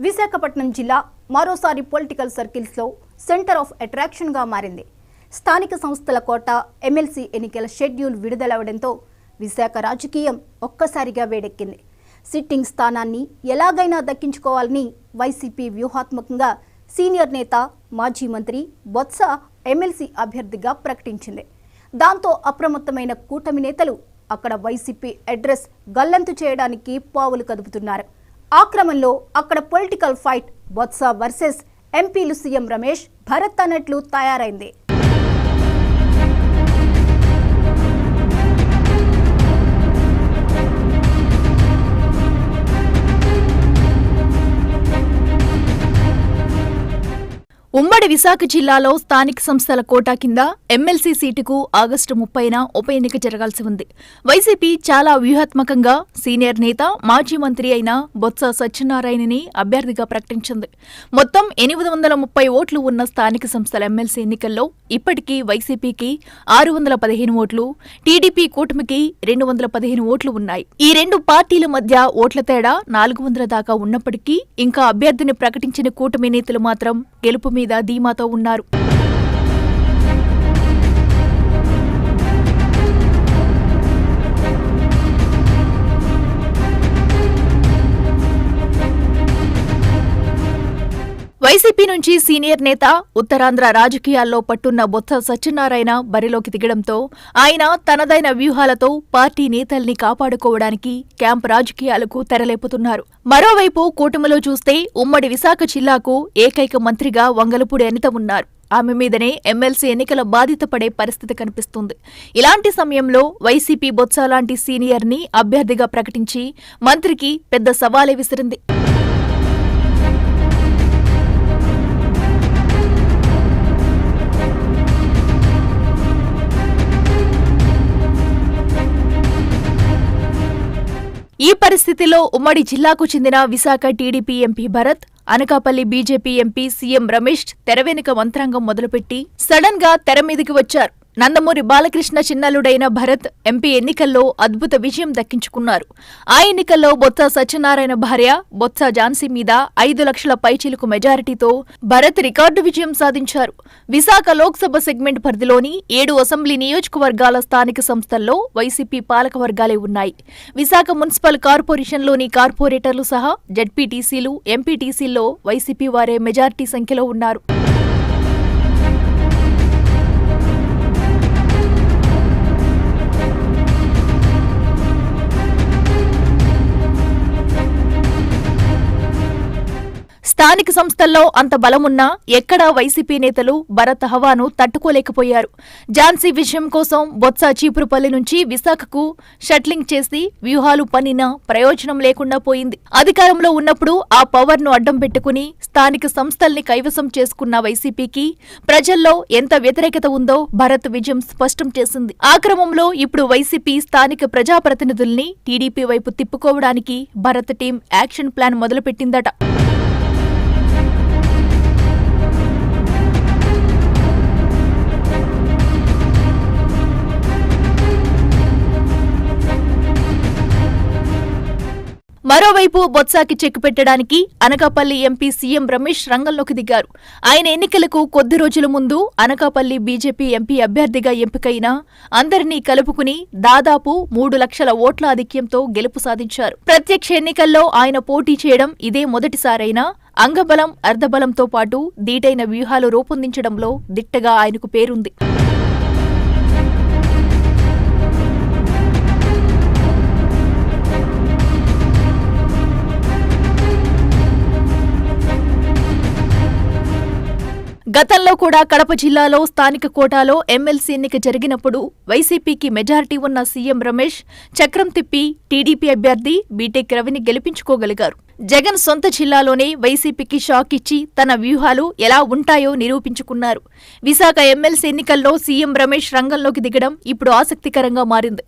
విశాఖపట్నం జిల్లా మరోసారి political సర్కిల్స్లో centre of అట్రాక్షన్గా మారింది. స్థానిక సంస్థల కోట ఎమ్మెల్సీ ఎన్నికల షెడ్యూల్ విడుదలవడంతో విశాఖ రాజకీయం ఒక్కసారిగా వేడెక్కింది. సిట్టింగ్ స్థానాన్ని ఎలాగైనా దక్కించుకోవాలని వైసీపీ వ్యూహాత్మకంగా సీనియర్ నేత మాజీ మంత్రి బొత్స ఎమ్మెల్సీ అభ్యర్థిగా ప్రకటించింది. దాంతో అప్రమత్తమైన కూటమి నేతలు అక్కడ వైసీపీ అడ్రస్ గల్లంతు చేయడానికి పావులు కదుపుతున్నారు. ఆ క్రమంలో అక్కడ పొలిటికల్ ఫైట్ బొత్స వర్సెస్ ఎంపీలు సీఎం రమేష్ భరత్ అన్నట్లు తయారైంది. ఉమ్మడి విశాఖ జిల్లాలో స్థానిక సంస్థల కోటా కింద ఎమ్మెల్సీ సీటుకు ఆగస్టు 30న ఉప ఎన్నిక జరగాల్సి ఉంది. వైసీపీ చాలా వ్యూహాత్మకంగా సీనియర్ నేత మాజీ మంత్రి అయిన బొత్స సత్యనారాయణని అభ్యర్థిగా ప్రకటించింది. మొత్తం 830 ఓట్లు ఉన్న స్థానిక సంస్థల ఎమ్మెల్సీ ఎన్నికల్లో ఇప్పటికీ వైసీపీకి 615 ఓట్లు, టీడీపీ కూటమికి 215 ఓట్లు ఉన్నాయి. ఈ రెండు పార్టీల మధ్య ఓట్ల తేడా 400 దాకా ఉన్నప్పటికీ ఇంకా అభ్యర్థిని ప్రకటించిన కూటమి నేతలు మాత్రం గెలుపు మీద ధీమాతో ఉన్నారు. వైసీపీ నుంచి సీనియర్ నేత ఉత్తరాంధ్ర రాజకీయాల్లో పట్టున్న బొత్స సత్యనారాయణ బరిలోకి దిగడంతో ఆయన తనదైన వ్యూహాలతో పార్టీ నేతల్ని కాపాడుకోవడానికి క్యాంప్ రాజకీయాలకు తెరలేపుతున్నారు. మరోవైపు కూటమిలో చూస్తే ఉమ్మడి విశాఖ జిల్లాకు ఏకైక మంత్రిగా వంగలపూడి అనిత ఉన్నారు. ఆమె మీదనే ఎమ్మెల్సీ ఎన్నికల బాధ్యత పడే పరిస్థితి కనిపిస్తుంది. ఇలాంటి సమయంలో వైసీపీ బొత్స లాంటి సీనియర్ని అభ్యర్థిగా ప్రకటించి మంత్రికి పెద్ద సవాలే విసిరింది. ఈ పరిస్థితిలో ఉమ్మడి జిల్లాకు చెందిన Visakha TDP MP Bharat, Anakapalli BJP MP CM Ramesh తెరవెనుక మంత్రాంగం మొదలుపెట్టి సడన్ గా తెరమీదికి వచ్చారు. నందమూరి బాలకృష్ణ చిన్నల్లుడైన భరత్ ఎంపీ ఎన్నికల్లో అద్భుత విజయం దక్కించుకున్నారు. ఆ ఎన్నికల్లో బొత్స సత్యనారాయణ భార్య బొత్స ఝాన్సీ మీద 5 లక్షల పైచిలుకు మెజారిటీతో భరత్ రికార్డు విజయం సాధించారు. విశాఖ లోక్సభ సెగ్మెంట్ పరిధిలోని 7 అసెంబ్లీ నియోజకవర్గాల స్థానిక సంస్థల్లో వైసీపీ పాలకవర్గాలే ఉన్నాయి. విశాఖ మున్సిపల్ కార్పొరేషన్లోని కార్పొరేటర్లు సహా జడ్పీటీసీలు, ఎంపీటీసీల్లో వైసీపీ వారే మెజారిటీ సంఖ్యలో ఉన్నారు. స్థానిక సంస్థల్లో అంత బలమున్నా ఎక్కడా వైసీపీ నేతలు భరత్ హవాను తట్టుకోలేకపోయారు. ఝాన్సీ విజయం కోసం బొత్స చీపురుపల్లి నుంచి విశాఖకు షట్లింగ్ చేసి వ్యూహాలు పన్నినా ప్రయోజనం లేకుండా పోయింది. అధికారంలో ఉన్నప్పుడు ఆ పవర్ను అడ్డం పెట్టుకుని స్థానిక సంస్థల్ని కైవసం చేసుకున్న వైసీపీకి ప్రజల్లో ఎంత వ్యతిరేకత ఉందో భరత్ విజయం స్పష్టం చేసింది. ఆ క్రమంలో ఇప్పుడు వైసీపీ స్థానిక ప్రజాప్రతినిధుల్ని టీడీపీ వైపు తిప్పుకోవడానికి భరత్ టీం యాక్షన్ ప్లాన్ మొదలుపెట్టిందట. మరోవైపు బొత్సాకి చెక్ పెట్టడానికి అనకాపల్లి ఎంపీ సీఎం రమేష్ రంగంలోకి దిగారు. ఆయన ఎన్నికలకు కొద్ది రోజుల ముందు అనకాపల్లి బీజేపీ ఎంపీ అభ్యర్థిగా ఎంపికైన అందరినీ కలుపుకుని దాదాపు 3 లక్షల ఓట్ల ఆధిక్యంతో గెలుపు సాధించారు. ప్రత్యక్ష ఎన్నికల్లో ఆయన పోటీ చేయడం ఇదే మొదటిసారైనా అంగబలం, అర్ధబలంతో పాటు దీటైన వ్యూహాలు రూపొందించడంలో దిట్టగా ఆయనకు పేరుంది. గతంలో కూడా కడప జిల్లాలో స్థానిక కోటాలో ఎమ్మెల్సీ ఎన్నిక జరిగినప్పుడు వైసీపీకి మెజారిటీ ఉన్న సీఎం రమేష్ చక్రం తిప్పి టీడీపీ అభ్యర్థి బీటెక్ రవిని గెలిపించుకోగలిగారు. జగన్ సొంత జిల్లాలోనే వైసీపీకి షాక్ ఇచ్చి తన వ్యూహాలు ఎలా ఉంటాయో నిరూపించుకున్నారు. విశాఖ ఎమ్మెల్సీ ఎన్నికల్లో సీఎం రమేష్ రంగంలోకి దిగడం ఇప్పుడు ఆసక్తికరంగా మారింది.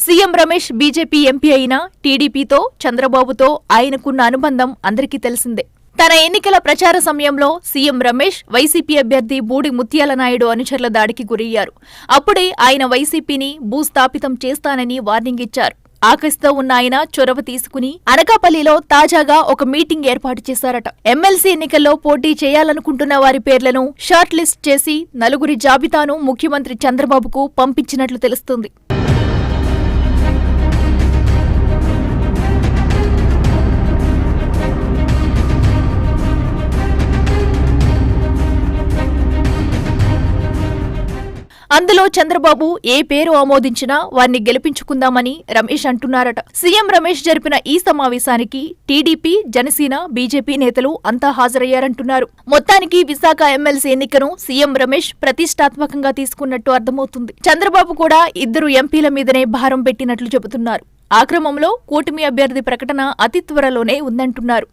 సీఎం రమేష్ బీజేపీ ఎంపీ అయినా టీడీపీతో, చంద్రబాబుతో ఆయనకున్న అనుబంధం అందరికీ తెలిసిందే. తన ఎన్నికల ప్రచార సమయంలో సీఎం రమేష్ వైసీపీ అభ్యర్థి బూడి ముత్యాల నాయుడు అనుచరుల దాడికి గురయ్యారు. అప్పుడే ఆయన వైసీపీని భూస్థాపితం చేస్తానని వార్నింగ్ ఇచ్చారు. ఆకస్తో ఉన్న ఆయన చొరవ తీసుకుని అనకాపల్లిలో తాజాగా ఒక మీటింగ్ ఏర్పాటు చేశారట. ఎమ్మెల్సీ ఎన్నికల్లో పోటీ చేయాలనుకుంటున్న వారి పేర్లను షార్ట్ లిస్ట్ చేసి నలుగురి జాబితాను ముఖ్యమంత్రి చంద్రబాబుకు పంపించినట్లు తెలుస్తుంది. అందులో చంద్రబాబు ఏ పేరు ఆమోదించినా వారిని గెలిపించుకుందామని రమేష్ అంటున్నారట. సీఎం రమేష్ జరిపిన ఈ సమావేశానికి టీడీపీ, జనసేన, బీజేపీ నేతలు అంతా హాజరయ్యారంటున్నారు. మొత్తానికి విశాఖ ఎమ్మెల్సీ ఎన్నికను సీఎం రమేష్ ప్రతిష్టాత్మకంగా తీసుకున్నట్టు అర్థమవుతుంది. చంద్రబాబు కూడా 2 ఎంపీల మీదనే భారం పెట్టినట్లు చెబుతున్నారు. ఆ క్రమంలో కూటమి అభ్యర్థి ప్రకటన అతి త్వరలోనే ఉందంటున్నారు.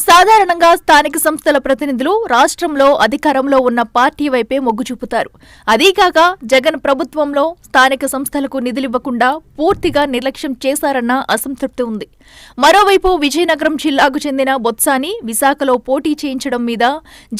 సాధారణంగా స్థానిక సంస్థల ప్రతినిధులు రాష్ట్రంలో అధికారంలో ఉన్న పార్టీ వైపే మొగ్గు చూపుతారు. అదీకాక జగన్ ప్రభుత్వంలో స్థానిక సంస్థలకు నిధులివ్వకుండా పూర్తిగా నిర్లక్ష్యం చేశారన్న అసంతృప్తి ఉంది. మరోవైపు విజయనగరం జిల్లాకు చెందిన బొత్సాని విశాఖలో పోటీ చేయించడం మీద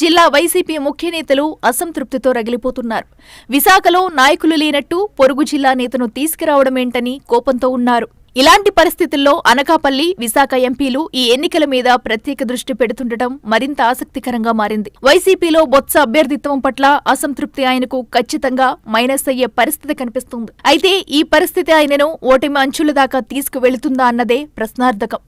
జిల్లా వైసీపీ ముఖ్య నేతలు అసంతృప్తితో రగిలిపోతున్నారు. విశాఖలో నాయకులు లేనట్టు పొరుగు జిల్లా నేతను తీసుకురావడమేంటని కోపంతో ఉన్నారు. ఇలాంటి పరిస్థితుల్లో అనకాపల్లి, విశాఖ ఎంపీలు ఈ ఎన్నికల మీద ప్రత్యేక దృష్టి పెడుతుండటం మరింత ఆసక్తికరంగా మారింది. వైసీపీలో బొత్స అభ్యర్థిత్వం పట్ల అసంతృప్తి ఆయనకు ఖచ్చితంగా మైనస్ అయ్యే పరిస్థితి కనిపిస్తుంది. అయితే ఈ పరిస్థితి ఆయనను ఓటమి అంచుల దాకా తీసుకువెళుతుందా అన్నదే ప్రశ్నార్థకం.